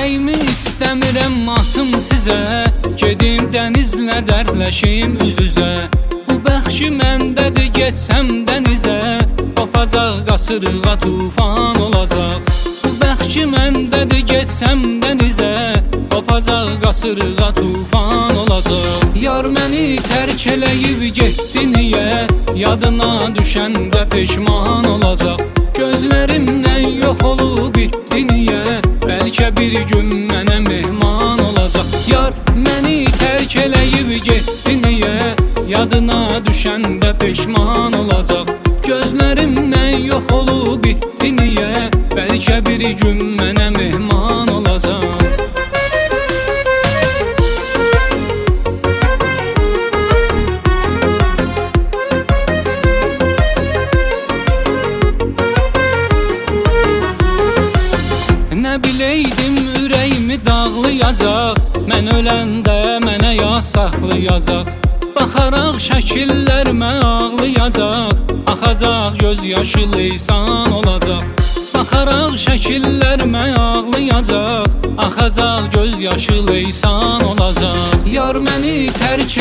Ürəyimi istəmirəm masım sizə, gedim dənizlə dərdləşim üz-üzə. Bu bəxşi məndədir, getsəm dənizə, qopacaq qasırğa tufan olacaq. Bu bəxşi məndədir, getsəm dənizə, qopacaq qasırğa tufan olacaq. Yar məni tərk eləyib getdi niyə, yadına düşəndə peşman olacaq. Gözlərimdən yox olub bitdi niyə, bəlkə bir gün mənə mehman olacaq. Yar məni tərk eləyib getdi niyə, yadına düşəndə peşman olacaq. Gözlərimdən yox olub bitdi niyə, bəlkə bir gün mənə mehman olacaq. Nə biləydim ürəyimi dağlayacaq, mən öləndə mənə yas saxlayacaq. Baxaraq şəkillərimə ağlayacaq, axacaq göz yaşı leysan olacaq. Baxaraq şəkillərimə ağlayacaq, axacaq göz yaşı leysan olacaq. Yar məni tərk